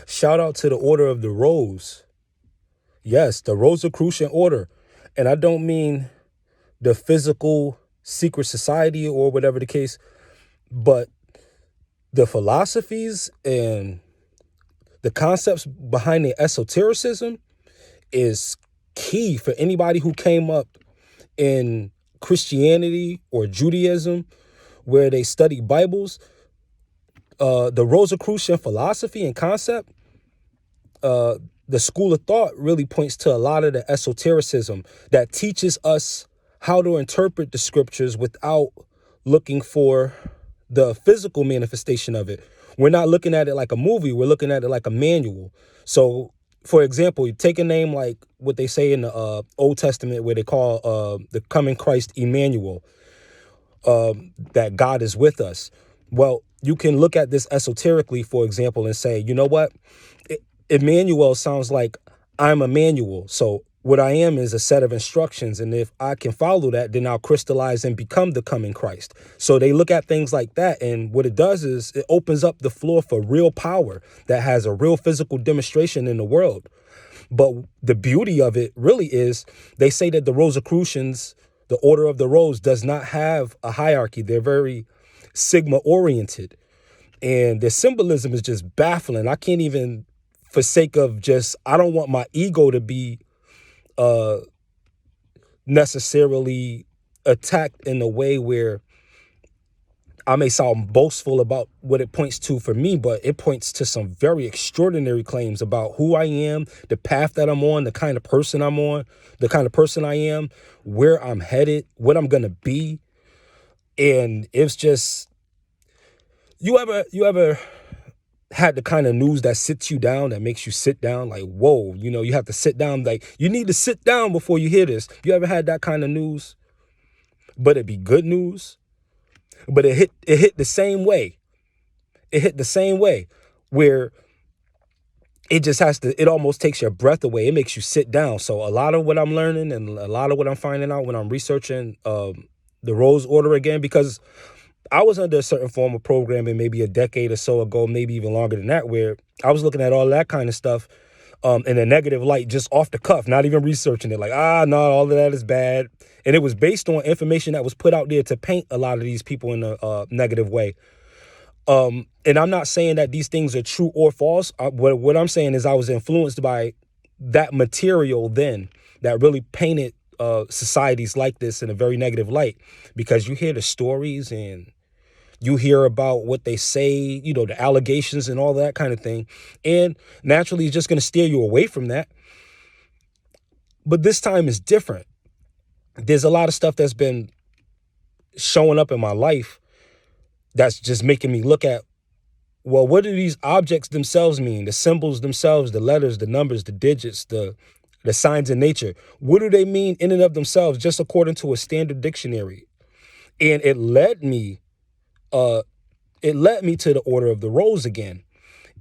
Shout out to the Order of the Rose. Yes, the Rosicrucian Order. And I don't mean the physical secret society or whatever the case, but the philosophies and the concepts behind the esotericism is key for anybody who came up in Christianity or Judaism where they study Bibles. The Rosicrucian philosophy and concept, the school of thought really points to a lot of the esotericism that teaches us how to interpret the scriptures without looking for the physical manifestation of it. We're not looking at it like a movie. We're looking at it like a manual. So, for example, you take a name like what they say in the Old Testament where they call the coming Christ Emmanuel, that God is with us. Well, you can look at this esoterically, for example, and say, you know what? Emmanuel sounds like I'm a manual. So what I am is a set of instructions. And if I can follow that, then I'll crystallize and become the coming Christ. So they look at things like that. And what it does is it opens up the floor for real power that has a real physical demonstration in the world. But the beauty of it really is they say that the Rosicrucians, the Order of the Rose, does not have a hierarchy. They're very Sigma oriented. And their symbolism is just baffling. I can't even, for sake of just, I don't want my ego to be necessarily attacked in a way where I may sound boastful about what it points to for me, but it points to some very extraordinary claims about who I am, the path that I'm on, the kind of person I'm on, the kind of person I am, where I'm headed, what I'm going to be. And it's just, you ever had the kind of news that sits you down, that makes you sit down, like, whoa, you have to sit down, like, you need to sit down before you hear this. You ever had that kind of news? But it be good news. But it hit the same way. It hit the same way where it almost takes your breath away. It makes you sit down. So a lot of what I'm learning and a lot of what I'm finding out when I'm researching the Rose Order again, because I was under a certain form of programming maybe a decade or so ago, maybe even longer than that, where I was looking at all that kind of stuff in a negative light, just off the cuff, not even researching it. Like, no, all of that is bad. And it was based on information that was put out there to paint a lot of these people in a negative way. And I'm not saying that these things are true or false. What I'm saying is I was influenced by that material then that really painted societies like this in a very negative light, because you hear the stories and you hear about what they say, the allegations and all that kind of thing. And naturally, it's just going to steer you away from that. But this time is different. There's a lot of stuff that's been showing up in my life that's just making me look at, well, what do these objects themselves mean? The symbols themselves, the letters, the numbers, the digits, the signs in nature. What do they mean in and of themselves, just according to a standard dictionary? And it led me to the Order of the Rose again.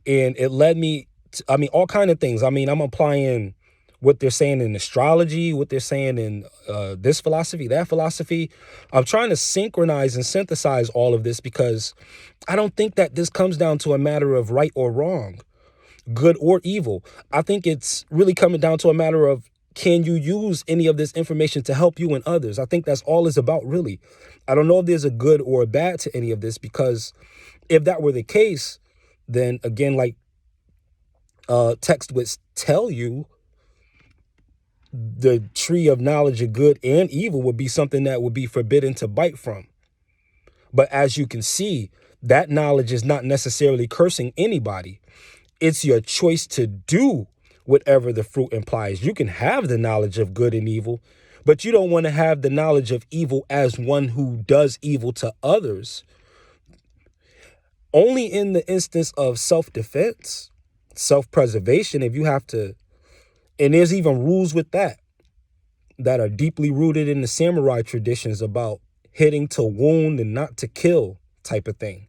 And it led me to, all kind of things. I'm applying what they're saying in astrology, what they're saying in this philosophy, that philosophy. I'm trying to synchronize and synthesize all of this, because I don't think that this comes down to a matter of right or wrong, good or evil. I think it's really coming down to a matter of, can you use any of this information to help you and others? I think that's all it's about, really. I don't know if there's a good or a bad to any of this, because if that were the case, then again, like text would tell you, the tree of knowledge of good and evil would be something that would be forbidden to bite from. But as you can see, that knowledge is not necessarily cursing anybody. It's your choice to do whatever the fruit implies. You can have the knowledge of good and evil, but you don't want to have the knowledge of evil as one who does evil to others. Only in the instance of self-defense, self-preservation, if you have to. And there's even rules with that are deeply rooted in the samurai traditions about hitting to wound and not to kill type of thing,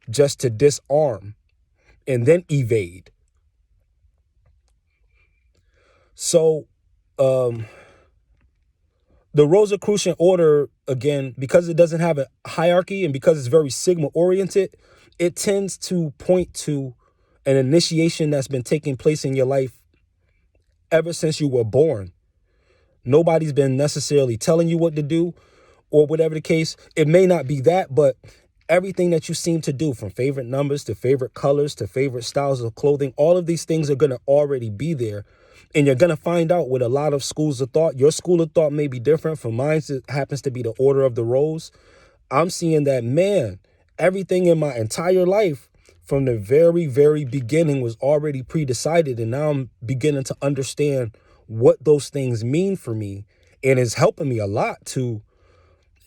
just to disarm and then evade. So the Rosicrucian Order, again, because it doesn't have a hierarchy and because it's very Sigma oriented, it tends to point to an initiation that's been taking place in your life ever since you were born. Nobody's been necessarily telling you what to do or whatever the case. It may not be that, but everything that you seem to do, from favorite numbers to favorite colors to favorite styles of clothing, all of these things are going to already be there. And you're going to find out with a lot of schools of thought. Your school of thought may be different from mine. It happens to be the order of the rose. I'm seeing that, man, everything in my entire life from the very, very beginning was already pre-decided. And now I'm beginning to understand what those things mean for me. And it's helping me a lot to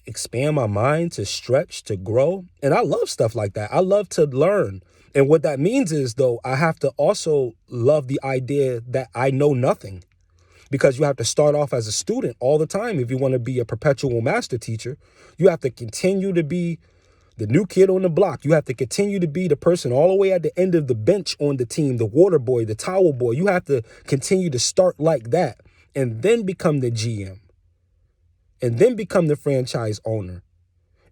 expand my mind, to stretch, to grow. And I love stuff like that. I love to learn. And what that means is, though, I have to also love the idea that I know nothing, because you have to start off as a student all the time. If you want to be a perpetual master teacher, you have to continue to be the new kid on the block. You have to continue to be the person all the way at the end of the bench on the team, the water boy, the towel boy. You have to continue to start like that and then become the GM, and then become the franchise owner,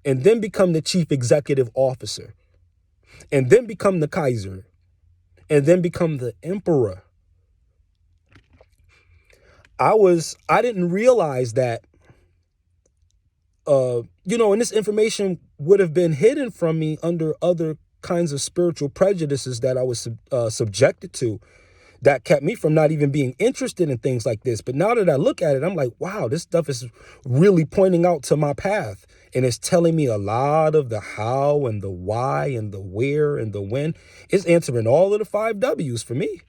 and then become the chief executive officer, and then become the Kaiser, and then become the emperor. I didn't realize that, and this information would have been hidden from me under other kinds of spiritual prejudices that I was subjected to, that kept me from not even being interested in things like this. But now that I look at it, I'm like, wow, this stuff is really pointing out to my path. And it's telling me a lot of the how and the why and the where and the when. It's answering all of the 5 W's for me.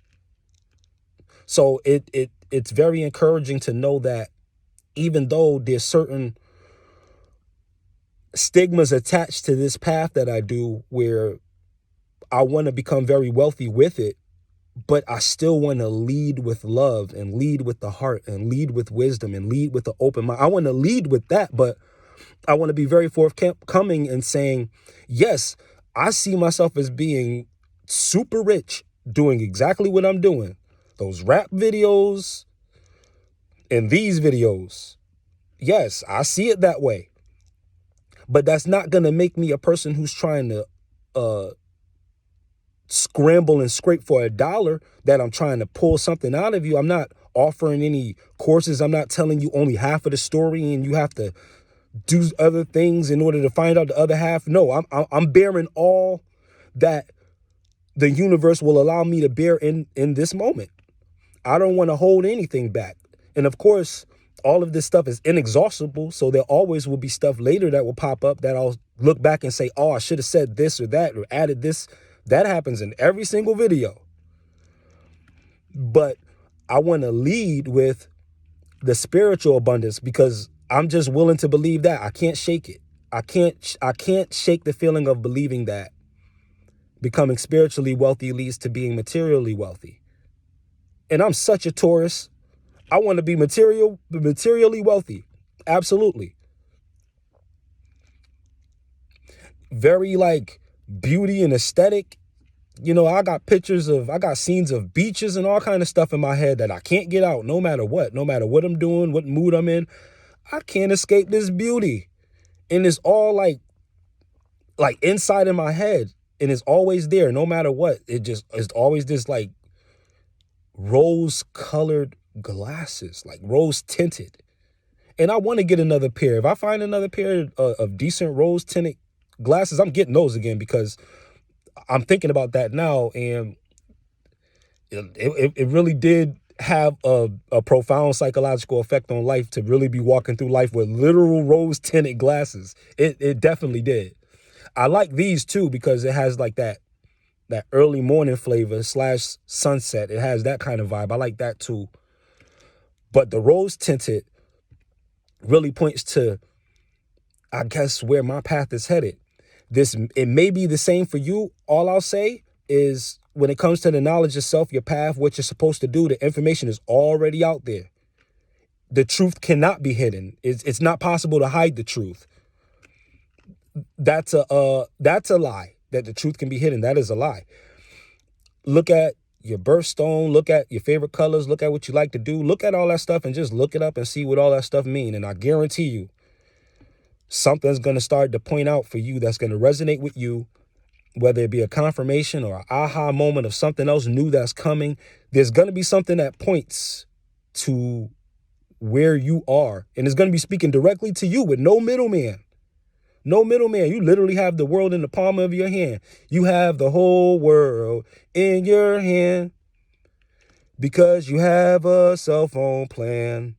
So it's very encouraging to know that even though there's certain stigmas attached to this path that I do, where I want to become very wealthy with it, but I still want to lead with love and lead with the heart and lead with wisdom and lead with the open mind. I want to lead with that, but I want to be very forthcoming and saying, yes, I see myself as being super rich, doing exactly what I'm doing. Those rap videos and these videos. Yes, I see it that way. But that's not going to make me a person who's trying to scramble and scrape for $1, that I'm trying to pull something out of you. I'm not offering any courses. I'm not telling you only half of the story and you have to do other things in order to find out the other half. No, I'm bearing all that the universe will allow me to bear in this moment. I don't want to hold anything back. And of course, all of this stuff is inexhaustible. So there always will be stuff later that will pop up that I'll look back and say, oh, I should have said this or that or added this. That happens in every single video. But I want to lead with the spiritual abundance, because I'm just willing to believe that. I can't shake it. I can't shake the feeling of believing that becoming spiritually wealthy leads to being materially wealthy. And I'm such a Taurus. I want to be materially wealthy. Absolutely. Very like beauty and aesthetic. I got scenes of beaches and all kind of stuff in my head that I can't get out no matter what I'm doing, what mood I'm in. I can't escape this beauty. And it's all like inside in my head, and it's always there no matter what. It's always this like rose colored glasses, like rose tinted. And I want to get another pair. If I find another pair of decent rose tinted glasses, I'm getting those again, because I'm thinking about that now. And it really did have a profound psychological effect on life to really be walking through life with literal rose tinted glasses. It definitely did. I like these too, because it has like that early morning flavor / sunset. It has that kind of vibe. I like that too. But the rose tinted really points to, I guess, where my path is headed. It may be the same for you. All I'll say is, when it comes to the knowledge of self, your path, what you're supposed to do, the information is already out there. The truth cannot be hidden. It's not possible to hide the truth. That's a lie. That the truth can be hidden. That is a lie. Look at your birthstone, look at your favorite colors, look at what you like to do, look at all that stuff and just look it up and see what all that stuff mean. And I guarantee you, something's going to start to point out for you that's going to resonate with you, whether it be a confirmation or an aha moment of something else new that's coming, there's going to be something that points to where you are. And it's going to be speaking directly to you with no middleman. No middleman. You literally have the world in the palm of your hand. You have the whole world in your hand because you have a cell phone plan.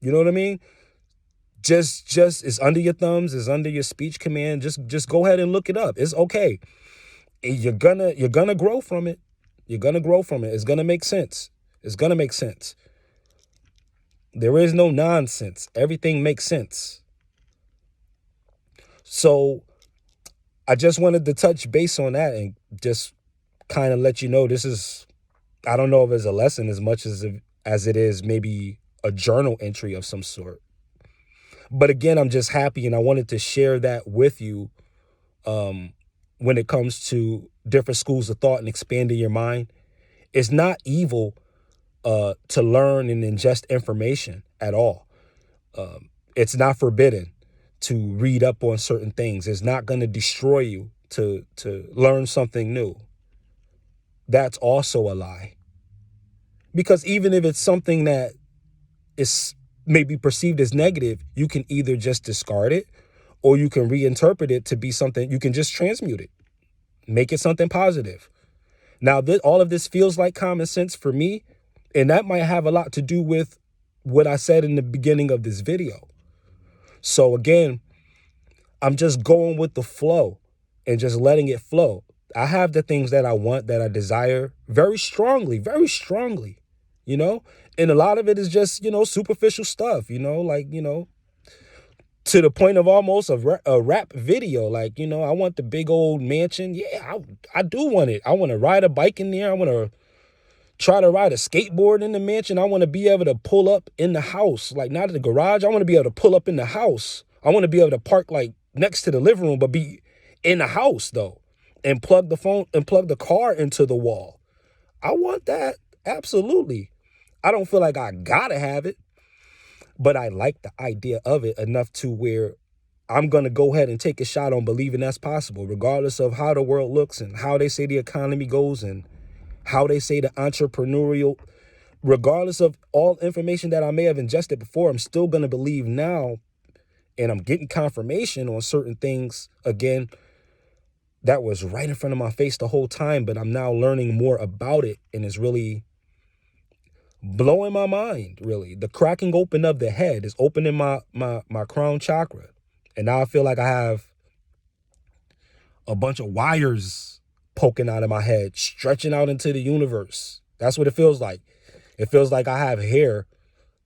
You know what I mean? Just it's under your thumbs, it's under your speech command. Just go ahead and look it up. It's okay. You're gonna grow from it. You're gonna grow from it. It's gonna make sense. It's gonna make sense. There is no nonsense. Everything makes sense. So I just wanted to touch base on that and just kind of let you know this is, I don't know if it's a lesson as much as it is maybe a journal entry of some sort. But again, I'm just happy, and I wanted to share that with you when it comes to different schools of thought and expanding your mind. It's not evil to learn and ingest information at all. It's not forbidden to read up on certain things. It's not going to destroy you to learn something new. That's also a lie. Because even if it's something that is maybe perceived as negative, you can either just discard it or you can reinterpret it to be something, you can just transmute it, make it something positive. Now, all of this feels like common sense for me, and that might have a lot to do with what I said in the beginning of this video. So again, I'm just going with the flow and just letting it flow. I have the things that I want, that I desire very strongly, you know? And a lot of it is just, superficial stuff, like, to the point of almost a rap video. Like, I want the big old mansion. Yeah, I do want it. I want to ride a bike in there. I want to try to ride a skateboard in the mansion. I want to be able to pull up in the house, like not at the garage. I want to be able to pull up in the house. I want to be able to park like next to the living room, but be in the house though, and plug the car into the wall. I want that. Absolutely. I don't feel like I gotta have it, but I like the idea of it enough to where I'm going to go ahead and take a shot on believing that's possible, regardless of how the world looks and how they say the economy goes and how they say the entrepreneurial, regardless of all information that I may have ingested before, I'm still going to believe now. And I'm getting confirmation on certain things, again, that was right in front of my face the whole time, but I'm now learning more about it, and it's really blowing my mind, really. The cracking open of the head is opening my crown chakra. And now I feel like I have a bunch of wires poking out of my head, stretching out into the universe. That's what it feels like. It feels like I have hair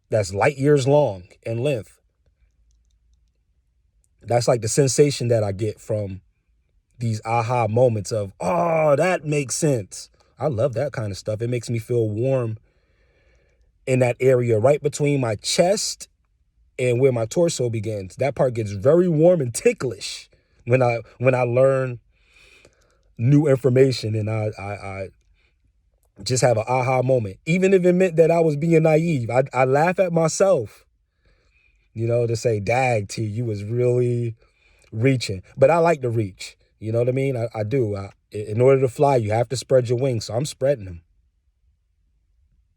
that's light years long in length. That's like the sensation that I get from these aha moments of, oh, that makes sense. I love that kind of stuff. It makes me feel warm in that area right between my chest and where my torso begins. That part gets very warm and ticklish when I learn new information, and I just have an aha moment. Even if it meant that I was being naive, I laugh at myself, to say, dag, T, you was really reaching. But I like to reach. You know what I mean? I do. In order to fly, you have to spread your wings. So I'm spreading them.